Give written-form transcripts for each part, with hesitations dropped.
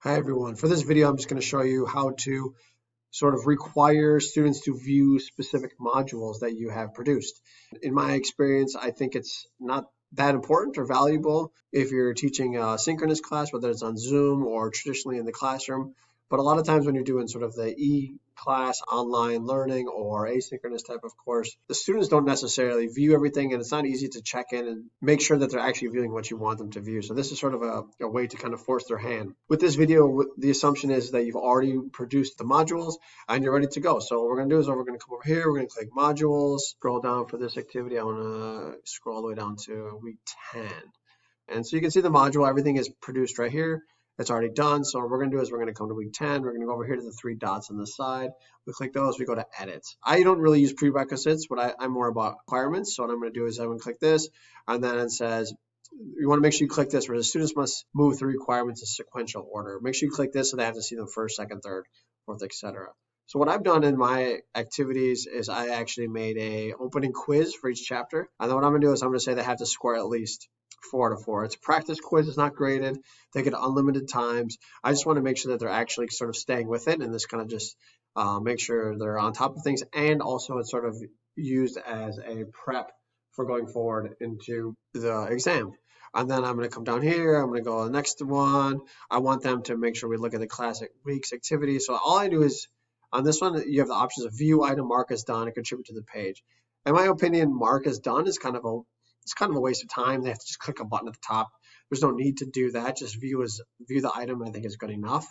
Hi everyone. For this video, I'm just going to show you how to sort of require students to view specific modules that you have produced. In my experience, I think it's not that important or valuable if you're teaching a synchronous class, whether it's on Zoom or traditionally in the classroom. But a lot of times when you're doing sort of the e-class online learning or asynchronous type of course, the students don't necessarily view everything, and it's not easy to check in and make sure that they're actually viewing what you want them to view. So this is sort of a way to kind of force their hand. With this video, the assumption is that you've already produced the modules and you're ready to go. So what we're going to do is we're going to come over here, we're going to click modules, scroll down for this activity. I want to scroll all the way down to week 10. And so you can see the module, everything is produced right here. It's already done. So what we're going to do is we're going to come to week 10. We're going to go over here to the three dots on the side. We click those, we go to edit. I don't really use prerequisites, but I'm more about requirements. So what I'm going to do is I'm going to click this, and then it says, you want to make sure you click this where the students must move through requirements in sequential order. Make sure you click this so they have to see them first, second, third, fourth, etc. So what I've done in my activities is I actually made a opening quiz for each chapter. And then what I'm going to do is I'm going to say they have to score at least 4 out of 4. It's a practice quiz. It's not graded. They get unlimited times. I just want to make sure that they're actually sort of staying with it, and this kind of just make sure they're on top of things. And also it's sort of used as a prep for going forward into the exam. And then I'm going to come down here. I'm going to go to the next one. I want them to make sure we look at the classic weeks activity. So all I do is on this one, you have the options of view item, mark as done, and contribute to the page. In my opinion, mark as done is kind of a waste of time. They have to just click a button at the top. There's no need to do that. Just view the item, I think, is good enough.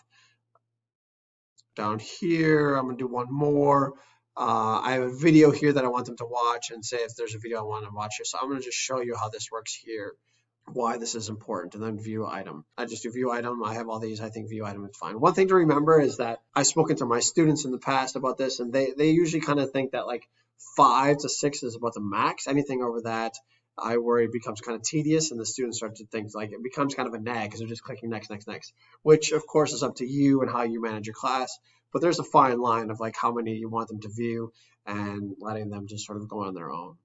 Down here, I'm going to do one more. I have a video here that I want them to watch and say if there's a video I want to watch here. So I'm going to just show you how this works here, why this is important, and then view item. I just do view item. I have all these. I think view item is fine. One thing to remember is that I've spoken to my students in the past about this, and they usually kind of think that like 5 to 6 is about the max. Anything over that, I worry it becomes kind of tedious, and the students start to think like it becomes kind of a nag because they're just clicking next, next, next, which of course is up to you and how you manage your class. But there's a fine line of like how many you want them to view and letting them just sort of go on their own.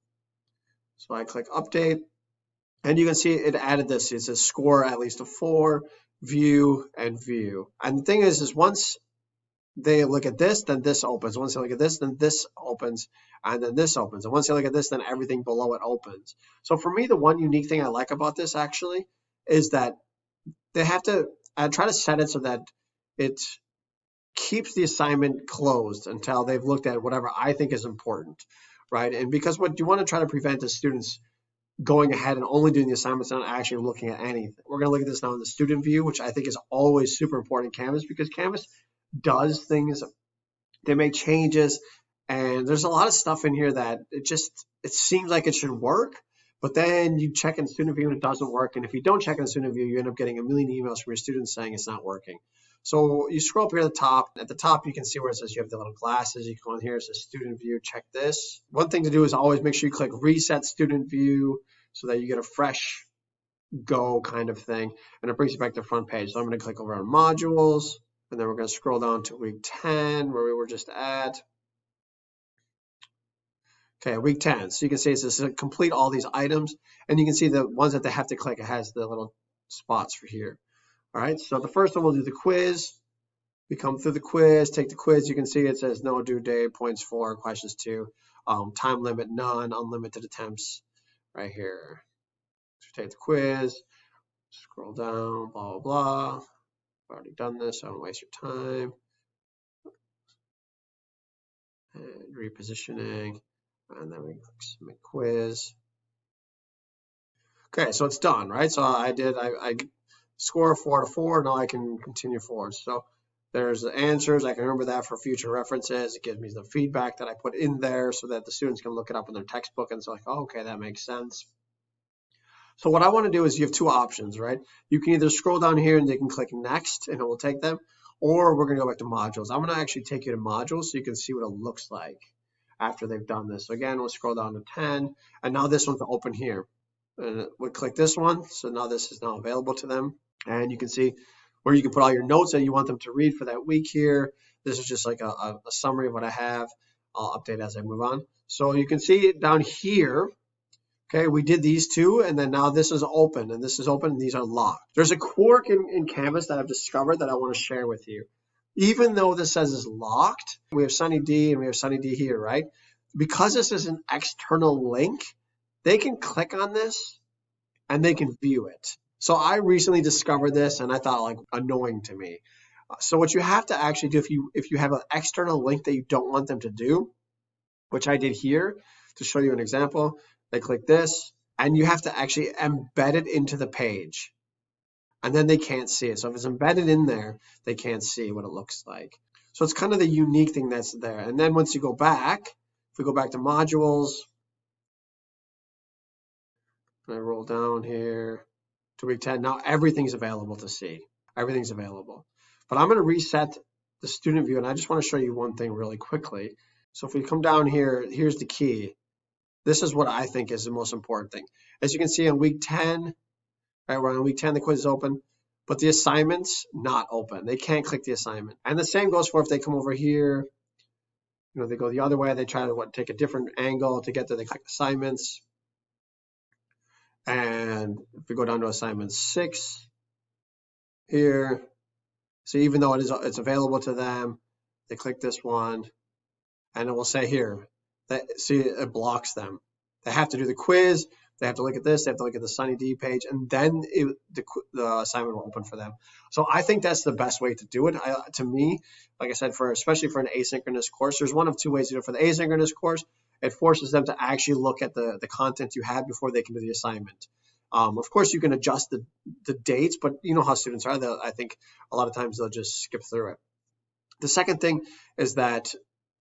So I click update, and you can see it added this. It says score at least a 4, view, and view. And the thing is once they look at this, then this opens. Once they look at this, then this opens, and then this opens. And once they look at this, then everything below it opens. So for me, the one unique thing I like about this actually is that they have to try to set it so that it keeps the assignment closed until they've looked at whatever I think is important, right? And because what you want to try to prevent is students going ahead and only doing the assignments, not actually looking at anything. We're going to look at this now in the student view, which I think is always super important in Canvas because Canvas does things, they make changes, and there's a lot of stuff in here that it seems like it should work, but then you check in student view and it doesn't work. And if you don't check in student view, you end up getting a million emails from your students saying it's not working. So you scroll up here at the top. At the top, you can see where it says you have the little glasses. You go in here, it says student view, check this. One thing to do is always make sure you click reset student view so that you get a fresh go kind of thing, and it brings you back to the front page. So I'm going to click over on modules, and then we're going to scroll down to week 10 where we were just at. Okay, week 10. So you can see it says complete all these items, and you can see the ones that they have to click. It has the little spots for here. All right, so the first one we'll do the quiz. We come through the quiz, take the quiz. You can see it says no due date, points 4, questions 2, time limit none, unlimited attempts right here. So take the quiz, scroll down, blah, blah, blah. I've already done this, so I don't waste your time. And repositioning, and then we click submit quiz. Okay, so it's done, right? So I score 4 out of 4. Now I can continue forward. So there's the answers. I can remember that for future references. It gives me the feedback that I put in there so that the students can look it up in their textbook and it's like, oh, okay, that makes sense. So what I want to do is you have two options, right? You can either scroll down here and they can click next and it will take them, or we're going to go back to modules. I'm going to actually take you to modules so you can see what it looks like after they've done this. So again, we'll scroll down to 10, and now this one's open here. And we'll click this one. So now this is now available to them. And you can see where you can put all your notes that you want them to read for that week here. This is just like a summary of what I have. I'll update as I move on. So you can see down here, Okay, we did these two, and then now this is open, and this is open, and these are locked. There's a quirk in Canvas that I've discovered that I want to share with you. Even though this says it's locked, we have Sunny D and we have Sunny D here, right? Because this is an external link, they can click on this and they can view it. So I recently discovered this and I thought like annoying to me. So what you have to actually do if you have an external link that you don't want them to do, which I did here to show you an example, they click this and you have to actually embed it into the page. And then they can't see it. So if it's embedded in there, they can't see what it looks like. So it's kind of the unique thing that's there. And then once you go back, if we go back to modules, and I roll down here to week 10, now everything's available to see. Everything's available. But I'm going to reset the student view, and I just want to show you one thing really quickly. So if we come down here, here's the key. This is what I think is the most important thing. As you can see on week 10, right, we're on week 10, the quiz is open, but the assignment's not open. They can't click the assignment. And the same goes for if they come over here, you know, they go the other way, they try to take a different angle to get there, they click assignments. And if we go down to assignment 6 here, so even though it's available to them, they click this one, and it will say here that, see, it blocks them. They have to do the quiz, they have to look at this, they have to look at the Sunny D page, and then the assignment will open for them. So I think that's the best way to do it. To me, like I said, especially for an asynchronous course, there's one of two ways to do it. For the asynchronous course, it forces them to actually look at the content you had before they can do the assignment. Of course, you can adjust the dates, but you know how students are. I think a lot of times they'll just skip through it. The second thing is that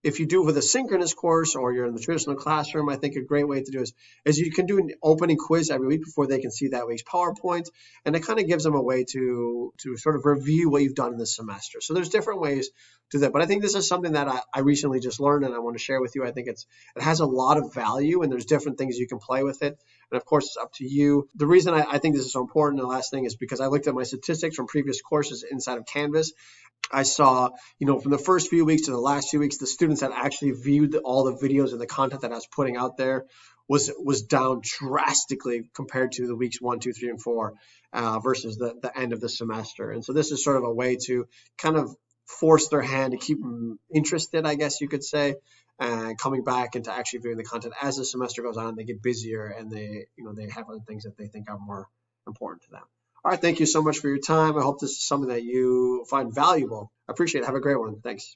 if you do it with a synchronous course or you're in the traditional classroom, I think a great way to do is you can do an opening quiz every week before they can see that week's PowerPoint, and it kind of gives them a way to sort of review what you've done in this semester. So there's different ways to do that, but I think this is something that I recently just learned and I want to share with you. I think it has a lot of value, and there's different things you can play with it. And of course, it's up to you. The reason I think this is so important, and the last thing, is because I looked at my statistics from previous courses inside of Canvas. I saw, you know, from the first few weeks to the last few weeks, the students that actually viewed all the videos and the content that I was putting out there was down drastically compared to the weeks 1, 2, 3, and 4 versus the end of the semester. And so this is sort of a way to kind of force their hand to keep them interested, I guess you could say, and coming back into actually viewing the content as the semester goes on. They get busier and they have other things that they think are more important to them. All right, thank you so much for your time. I hope this is something that you find valuable. I appreciate it. Have a great one. Thanks.